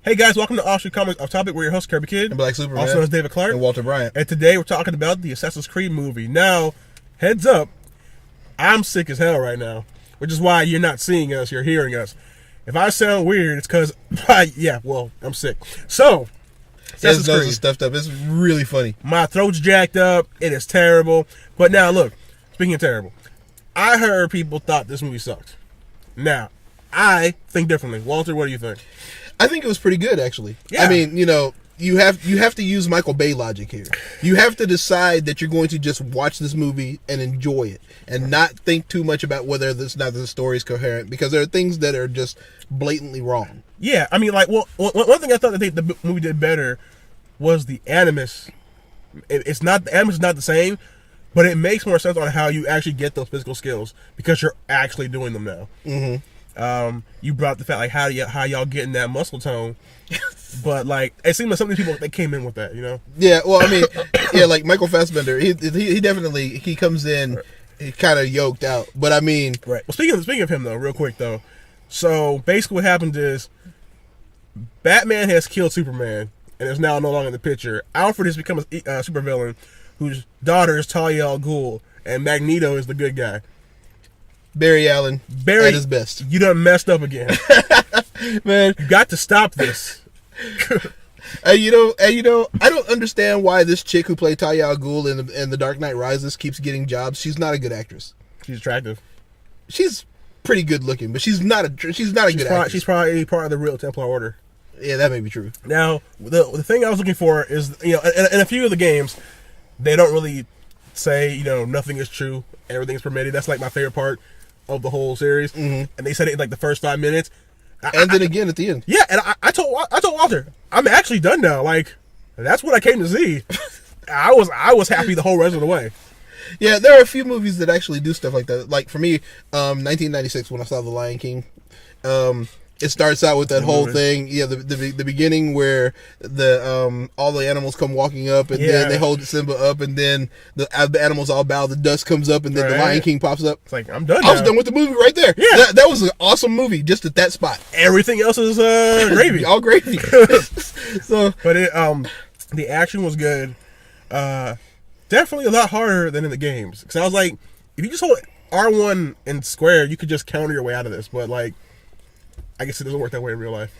Hey guys, welcome to Offshoot Comics Off Topic. We're your host, Kirby Kid. And Black Superman. Also known as David Clark. And Walter Bryant. And today we're talking about the Assassin's Creed movie. Now, heads up, I'm sick as hell right now, which is why you're not seeing us, you're hearing us. If I sound weird, it's because, I'm sick. So, His nose is stuffed up. It's really funny. My throat's jacked up. It is terrible. But now, look, speaking of terrible, I heard people thought this movie sucked. Now, I think differently. Walter, what do you think? I think it was pretty good, actually. Yeah. I mean, you have to use Michael Bay logic here. You have to decide that you're going to just watch this movie and enjoy it, and not think too much about whether the story is coherent, because there are things that are just blatantly wrong. Yeah, I mean, one thing I thought that the movie did better was the animus. The animus is not the same, but it makes more sense on how you actually get those physical skills because you're actually doing them now. Mm-hmm. You brought up the fact, like, how y'all getting that muscle tone, but like it seemed like some of these people, they came in with that, Yeah, well, I mean, like Michael Fassbender, he definitely comes in, he kind of yoked out, but I mean, right. Well, speaking of him though, real quick though, so basically what happened is Batman has killed Superman and is now no longer in the picture. Alfred has become a supervillain whose daughter is Talia al Ghul, and Magneto is the good guy. Barry Allen at his best. You done messed up again. Man, you got to stop this. I don't understand why this chick who played Talia al Ghul in the Dark Knight Rises keeps getting jobs. She's not a good actress. She's attractive. She's pretty good looking, but she's not a good actress. She's probably part of the real Templar Order. Yeah, that may be true. Now, the thing I was looking for is, in a few of the games, they don't really say, nothing is true, everything's permitted. That's like my favorite part of the whole series. Mm-hmm. And they said it in like the first 5 minutes. And then again at the end. Yeah, and I told Walter, I'm actually done now. Like, that's what I came to see. I was happy the whole rest of the way. Yeah, there are a few movies that actually do stuff like that. Like for me, 1996 when I saw The Lion King, it starts out with that whole thing. Yeah, the beginning where the all the animals come walking up, and then they hold Simba up, and then the animals all bow. The dust comes up, and then the Lion King pops up. It's like, I'm done. I was done with the movie right there. Yeah, that was an awesome movie just at that spot. Everything else is gravy, all gravy. So, but the action was good. Definitely a lot harder than in the games. Because I was like, if you just hold R1 and square, you could just counter your way out of this. But like, I guess it doesn't work that way in real life.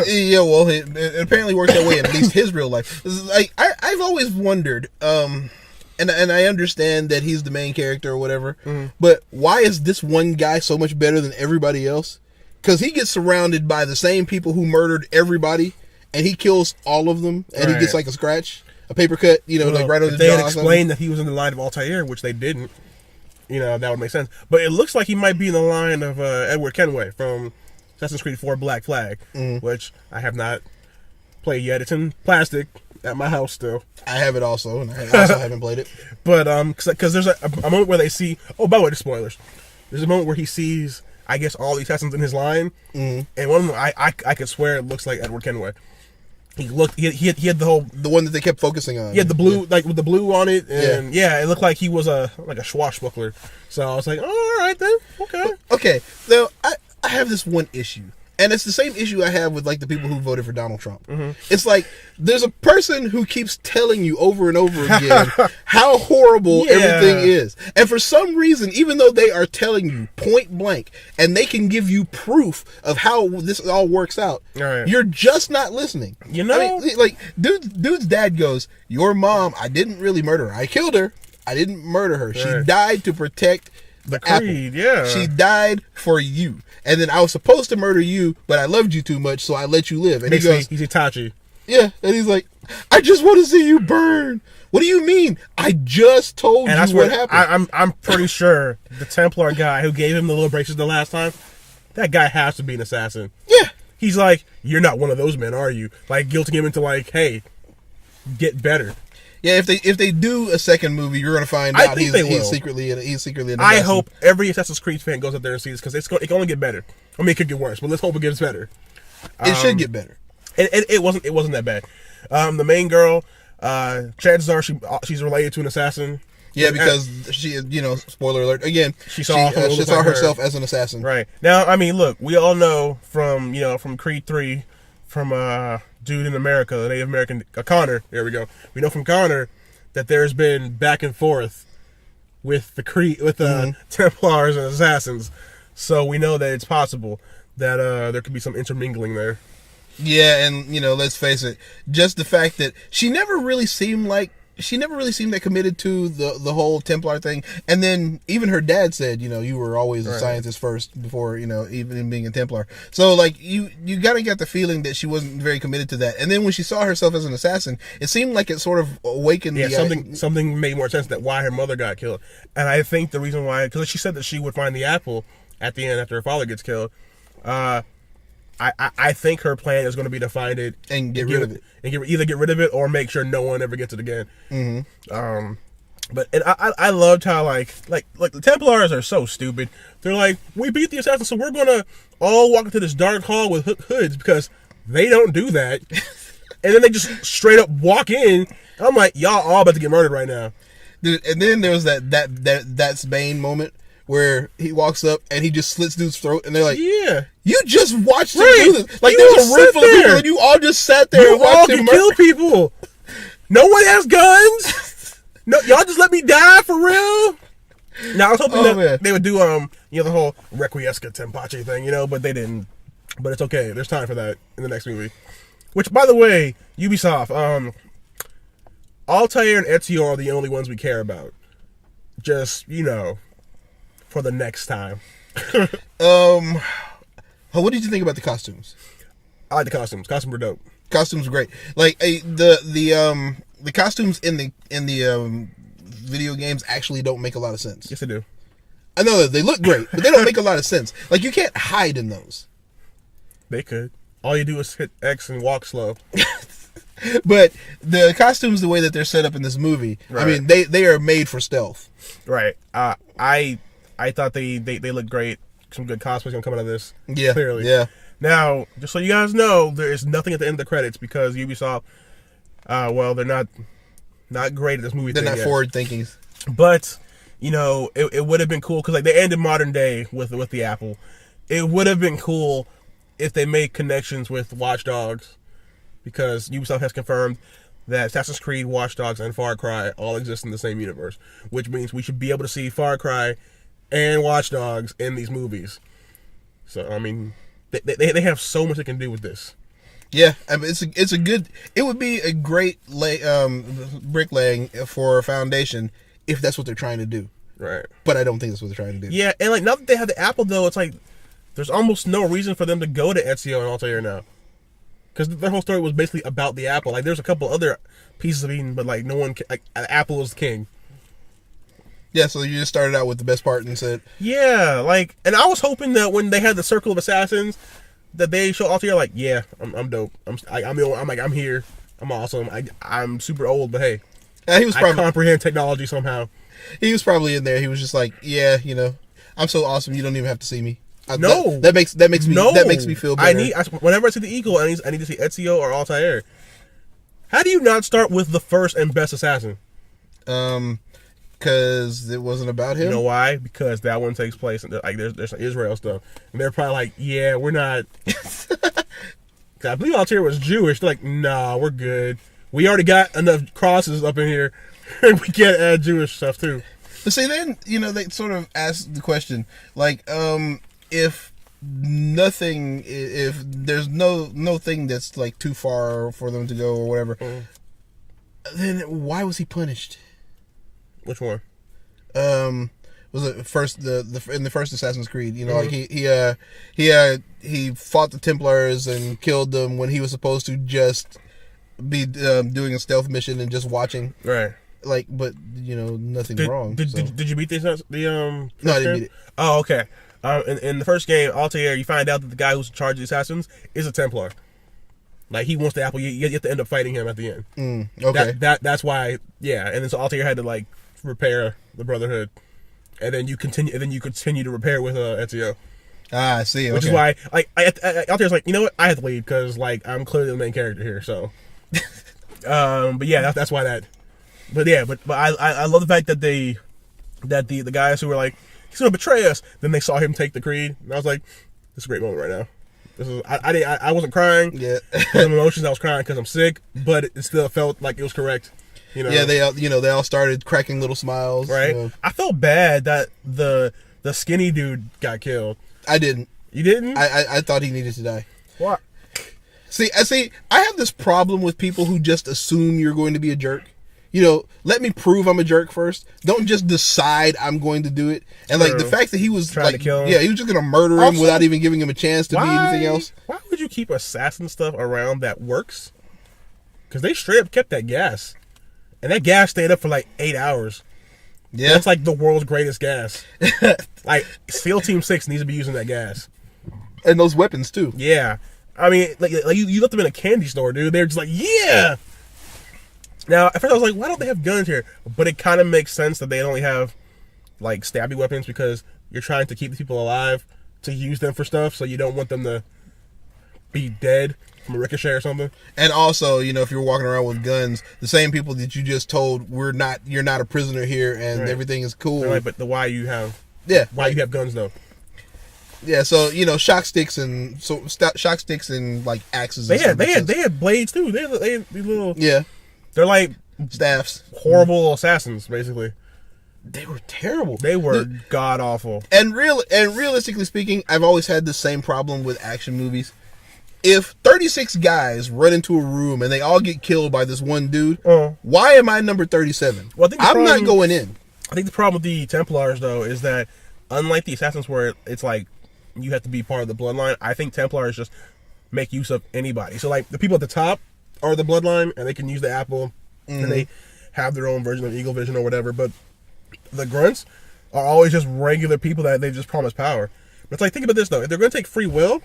Yeah, well, it apparently works that way in at least his real life. Like I've always wondered, and I understand that he's the main character or whatever, but why is this one guy so much better than everybody else? Because he gets surrounded by the same people who murdered everybody, and he kills all of them, and he gets like a scratch, a paper cut, like right on the jaw. If they had explained that he was in the line of Altair, which they didn't, that would make sense. But it looks like he might be in the line of Edward Kenway from Assassin's Creed 4 Black Flag, which I have not played yet. It's in plastic at my house still. I have it also, and I also haven't played it. But because there's a moment where they see. Oh, by the way, the spoilers. There's a moment where he sees, I guess, all the assassins in his line, and one of them, I could swear it looks like Edward Kenway. He looked. He had the one that they kept focusing on. He had the blue, like with the blue on it, and it looked like he was like a swashbuckler. So I was like, oh, all right then, okay. Okay, so I have this one issue, and it's the same issue I have with like the people who voted for Donald Trump. It's like there's a person who keeps telling you over and over again how horrible everything is, and for some reason, even though they are telling you point blank, and they can give you proof of how this all works out, you're just not listening. I mean, like dude's dad goes, "Your mom, I didn't really murder her. I killed her. I didn't murder her. She died to protect the Creed, apple. She died for you. And then I was supposed to murder you, but I loved you too much, so I let you live." And he goes, he's Itachi. Yeah, and he's like, "I just want to see you burn." What do you mean? I just told you what happened. I'm pretty sure the Templar guy who gave him the little braces the last time, that guy has to be an assassin. Yeah. He's like, "You're not one of those men, are you?" Like guilting him into like, "Hey, get better." Yeah, if they do a second movie, you're gonna find out he's secretly an assassin. I hope every Assassin's Creed fan goes out there and sees this because it can only get better. I mean, it could get worse, but let's hope it gets better. It should get better. It wasn't that bad. The main girl, chances are she's related to an assassin. Yeah, because she, spoiler alert again. She saw herself as an assassin. Right now, I mean, look, we all know from Creed 3. dude in America, the Native American Connor. There we go. We know from Connor that there's been back and forth with the Templars and Assassins, so we know that it's possible that there could be some intermingling there. Yeah, and let's face it, just the fact that she never really seemed that committed to the whole Templar thing. And then even her dad said, you were always a scientist first before, even being a Templar. So like you gotta get the feeling that she wasn't very committed to that. And then when she saw herself as an assassin, it seemed like it sort of awakened. Yeah, something made more sense that why her mother got killed. And I think the reason why, because she said that she would find the apple at the end after her father gets killed. I think her plan is going to be to find it and get rid of it, and either get rid of it or make sure no one ever gets it again. But I loved how like the Templars are so stupid. They're like, we beat the assassins, so we're gonna all walk into this dark hall with hoods, because they don't do that. And then they just straight up walk in. I'm like, y'all all about to get murdered right now. Dude, and then there was that's Bane moment where he walks up and he just slits dude's throat, and they're like, yeah, you just watched him do this. Like, there was a room full of people and you all just sat there and watched him kill people. No one has guns. No, y'all just let me die for real. Now I was hoping that they would do the whole Requiesca Tempache thing, but they didn't. But it's okay. There's time for that in the next movie. Which, by the way, Ubisoft, Altair and Ezio are the only ones we care about. Just, for the next time. What did you think about the costumes? I like the costumes. Costumes were dope. Costumes were great. Like the costumes in the video games actually don't make a lot of sense. Yes, they do. I know that they look great, but they don't make a lot of sense. Like, you can't hide in those. They could. All you do is hit X and walk slow. But the costumes, the way that they're set up in this movie, right. I mean, they are made for stealth. Right. I thought they looked great. Some good cosplays gonna come out of this. Yeah. Clearly. Yeah. Now, just so you guys know, there is nothing at the end of the credits because Ubisoft, they're not great at this movie. They're not forward thinking. But it would have been cool because they ended modern day with the Apple. It would have been cool if they made connections with Watch Dogs, because Ubisoft has confirmed that Assassin's Creed, Watch Dogs, and Far Cry all exist in the same universe, which means we should be able to see Far Cry and Watch Dogs in these movies. So I mean, they have so much they can do with this. Yeah, I mean, it would be a great bricklaying for a foundation if that's what they're trying to do. Right. But I don't think that's what they're trying to do. Yeah, and like now that they have the Apple though, it's like there's almost no reason for them to go to Ezio and Altair now, because their whole story was basically about the Apple. Like, there's a couple other pieces of Eden, but like no one, Apple is king. Yeah, so you just started out with the best part and said, yeah, like, and I was hoping that when they had the Circle of Assassins, that they show Altair like, yeah, I'm dope. I'm here. I'm awesome. I'm super old, but hey, he was probably, I comprehend technology somehow. He was probably in there. He was just like, yeah, I'm so awesome. You don't even have to see me. No, that makes me feel better. Whenever I see the Eagle, I need to see Ezio or Altair. How do you not start with the first and best assassin? Because it wasn't about him. You know why? Because that one takes place and there's some Israel stuff, and they're probably like, yeah, we're not. I believe Altair was Jewish. They're like, nah, we're good. We already got enough crosses up in here, and we can't add Jewish stuff too. But see, then they sort of ask the question, like, if there's no thing that's like too far for them to go or whatever, then why was he punished? Which one? Was it first in the first Assassin's Creed? Like he fought the Templars and killed them when he was supposed to just be doing a stealth mission and just watching. Right. Like, but nothing wrong. Did you beat the No, I didn't beat it. Oh, okay. In the first game, Altair, you find out that the guy who's in charge of the assassins is a Templar. Like, he wants the apple. You have to end up fighting him at the end. Okay. That's why. Yeah, and then so Altair had to like repair the Brotherhood, and then you continue to repair with Ezio. Ah, I see. Okay. Which is why, like, Altair's like, you know what? I have to leave because like I'm clearly the main character here. So, but yeah, that's why that. But yeah, but I love the fact that the guys who were like, he's gonna betray us, then they saw him take the creed, and I was like, this is a great moment right now. I wasn't crying. Yeah. Some emotions. I was crying because I'm sick, but it still felt like it was correct. You know. Yeah, they all started cracking little smiles. Right. You know. I felt bad that the skinny dude got killed. I didn't. You didn't? I thought he needed to die. What? See, I have this problem with people who just assume you're going to be a jerk. You know, let me prove I'm a jerk first. Don't just decide I'm going to do it. And like the fact that he was trying to kill him. Yeah, he was just going to murder him Also, without even giving him a chance to be anything else. Why would you keep assassin stuff around that works? Because they straight up kept that gas. And that gas stayed up for like 8 hours. Yeah. That's like the world's greatest gas. Like, SEAL Team 6 needs to be using that gas. And those weapons, too. Yeah. I mean, like you left them in a candy store, dude. They're just like, yeah! Now, at first I was like, why don't they have guns here? But it kind of makes sense that they only have, like, stabby weapons because you're trying to keep the people alive to use them for stuff, so you don't want them to be dead from a ricochet or something. And also, you know, if you're walking around with guns, the same people that you just told you're not a prisoner here and everything is cool. Right, but why you have guns though? Yeah, so you know, shock sticks and like axes. They had blades too. They had these little They're like staffs, horrible assassins, basically. They were terrible. They were god awful. And realistically speaking, I've always had the same problem with action movies. If 36 guys run into a room and they all get killed by this one dude, why am I number 37? Well, I'm not going in. I think the problem with the Templars, though, is that unlike the Assassins where it's like you have to be part of the bloodline, I think Templars just make use of anybody. So, like, the people at the top are the bloodline, and they can use the apple, and they have their own version of Eagle Vision or whatever, but the grunts are always just regular people that they just promise power. But it's like, think about this, though. If they're going to take free will,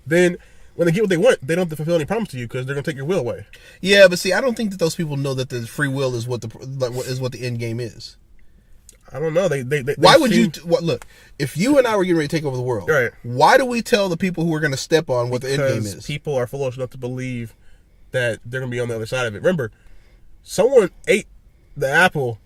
then when they get what they want, they don't have to fulfill any promise to you because they're going to take your will away. Yeah, but see, I don't think that those people know that the free will is what the end game is. I don't know. Why would you? Look, if you and I were getting ready to take over the world, right? Why do we tell the people who are going to step on what the end game is? People are foolish enough to believe that they're going to be on the other side of it. Remember, someone ate the apple.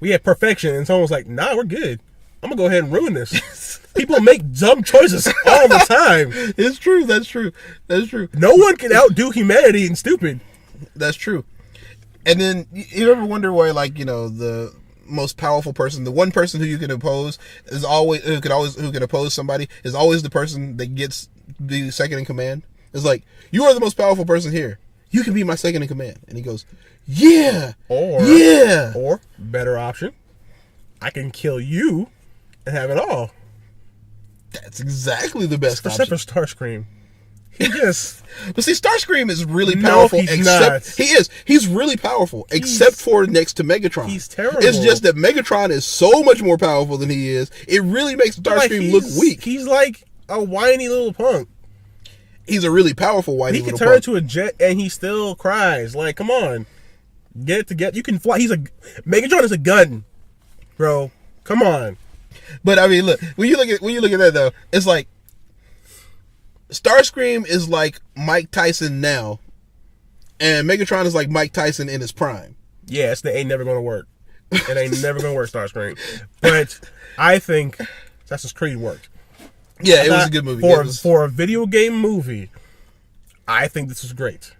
We had perfection, and someone was like, "Nah, we're good. I'm gonna go ahead and ruin this." People make dumb choices all the time. It's true. That's true. That's true. No one can outdo humanity in stupid. That's true. And then you ever wonder why, like, you know, the most powerful person, the one person who you can oppose is always who can oppose somebody is always the person that gets the second in command. It's like, you are the most powerful person here. You can be my second in command. And he goes, yeah, or better option, I can kill you and have it all. That's exactly the best option. Except for Starscream. He just... But see, Starscream is really powerful. He's not. He is. He's really powerful, except for next to Megatron. He's terrible. It's just that Megatron is so much more powerful than he is. It really makes Starscream look weak. He's like a whiny little punk. He's a really powerful whiny little punk. He can turn into a jet and he still cries. Like, come on. Get it together. You can fly. Megatron is a gun, bro. Come on. But I mean, look, when you look at that though, it's like Starscream is like Mike Tyson now, and Megatron is like Mike Tyson in his prime. Yeah, it ain't never gonna work. It ain't never gonna work, Starscream. But I think Assassin's Creed worked. Yeah, it was a good movie. For a video game movie, I think this was great.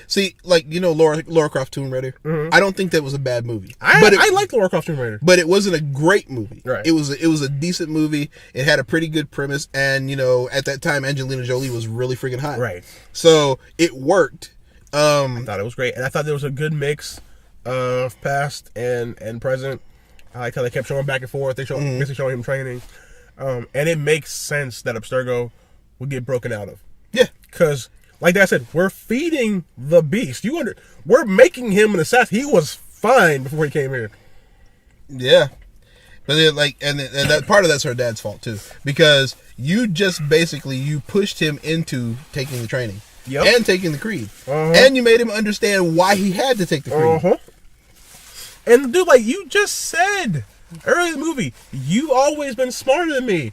See, like, you know, Lara Croft Tomb Raider. Mm-hmm. I don't think that was a bad movie. I liked Lara Croft Tomb Raider, but it wasn't a great movie. Right. It was a decent movie. It had a pretty good premise, and you know, at that time, Angelina Jolie was really freaking hot. Right. So it worked. I thought it was great, and I thought there was a good mix of past and present. I like how they kept showing back and forth. They basically showing him training, and it makes sense that Abstergo would get broken out of. Yeah, because. Like I said, we're feeding the beast. We're making him an assassin. He was fine before he came here. Yeah, but then, like, and that part of that's her dad's fault too, because you just basically pushed him into taking the training and taking the creed, and you made him understand why he had to take the creed. And dude, like you just said earlier in the movie, you've always been smarter than me.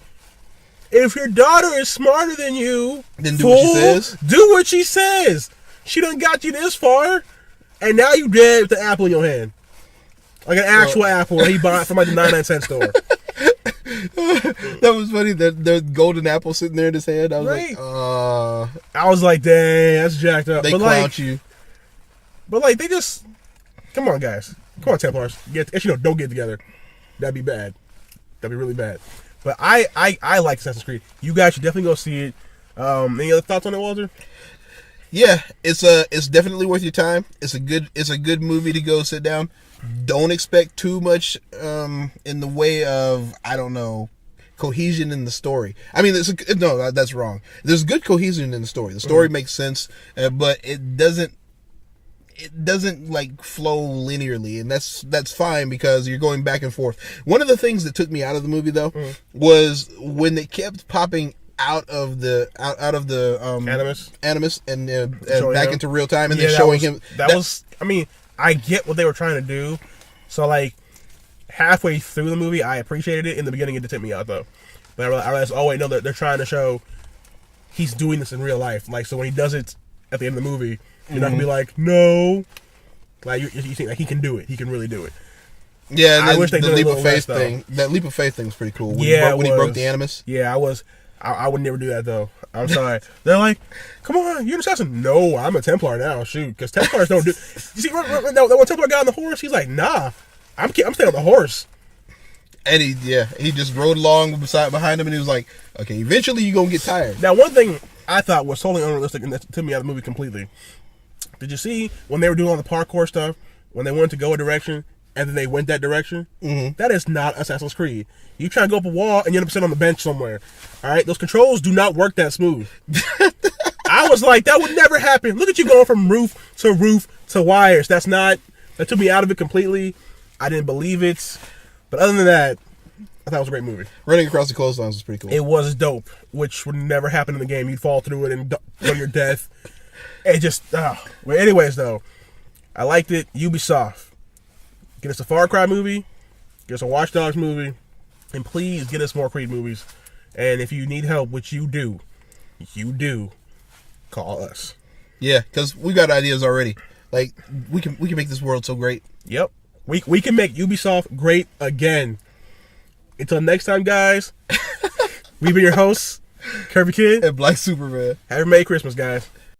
If your daughter is smarter than you, then do what she says. Do what she says. She done got you this far, and now you dead with the apple in your hand. Like an actual apple that he bought from like the 99-cent store. That was funny. The golden apple sitting there in his hand. I was Right. like, I was like, dang, that's jacked up. they But clout you. they just, come on, guys. Come on, Templars. Don't get together. That'd be bad. That'd be really bad. But I like Assassin's Creed. You guys should definitely go see it. Any other thoughts on it, Walter? Yeah, it's definitely worth your time. It's a good movie to go sit down. Don't expect too much in the way of, I don't know, cohesion in the story. I mean, no, that's wrong. There's good cohesion in the story. The story makes sense, but it doesn't like flow linearly, and that's fine because you're going back and forth. One of the things that took me out of the movie though was when they kept popping out of the animus and back into real time, and then showing him. I mean, I get what they were trying to do. So like halfway through the movie, I appreciated it. In the beginning, it did take me out though. But I realized, oh wait, no, they're trying to show he's doing this in real life. Like, so when he does it at the end of the movie, you're not gonna be like, no. Like you think like he can do it. He can really do it. Yeah, and I wish they the did leap a of little faith less, thing. That leap of faith thing was pretty cool. When he broke the animus. Yeah, I would never do that though. I'm sorry. They're like, come on, you're an assassin. No, I'm a Templar now. Shoot, because Templars don't do. You see, that one Templar guy on the horse. He's like, nah, I'm staying on the horse. And he just rode along behind him, and he was like, okay, eventually you're gonna get tired. Now, one thing I thought was totally unrealistic, and that took me out of the movie completely. Did you see when they were doing all the parkour stuff, when they wanted to go a direction, and then they went that direction? Mm-hmm. That is not Assassin's Creed. You try to go up a wall, and you end up sitting on the bench somewhere. All right? Those controls do not work that smooth. I was like, that would never happen. Look at you going from roof to wires. That took me out of it completely. I didn't believe it. But other than that, I thought it was a great movie. Running across the clotheslines was pretty cool. It was dope, which would never happen in the game. You'd fall through it and go to your death. It just, well, anyways, though, I liked it. Ubisoft. Get us a Far Cry movie. Get us a Watch Dogs movie. And please get us more Creed movies. And if you need help, which you do, call us. Yeah, because we got ideas already. Like, we can make this world so great. Yep. We can make Ubisoft great again. Until next time, guys, we've been your hosts, Kirby Kid And Black Superman. Have a Merry Christmas, guys.